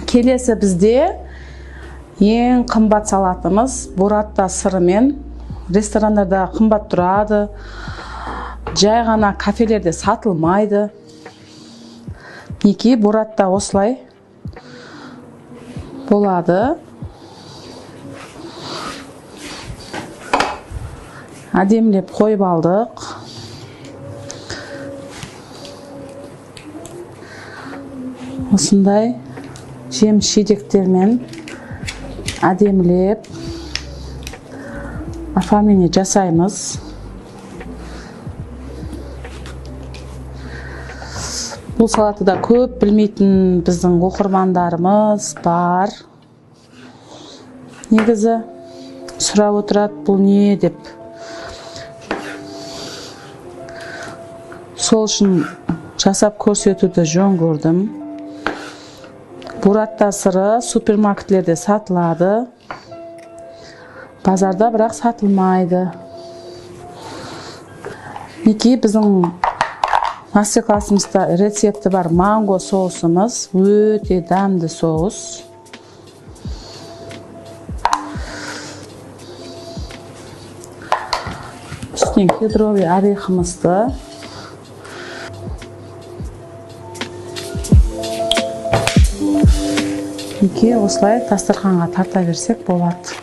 Келесі бізде ең қымбат салатымыз бурата сырымен. Ресторандарда қымбат тұрады. Жай ғана кафелерде сатылмайды. Неке буратта осылай болады. Әдемілеп қойып алдық. Осындай жеміс жидектермен әдемілеп оформление жасаймыз. Бұл салатыда көп білмейтін біздің оқырмандарымыз бар. Негізі сұрап отырады, бұл не деп. Сол үшін жасап көрсетуді жөн көрдім. Бурата сыры супермаркетлерде сатылады. Базарда бірақ сатылмайды. Неке біздің мастер-классымызда рецепті бар манго соусымыз. Өте дәмді соус. Үстінен кедровый орехымызды. Неке осылай дастарханға тарта берсек болады.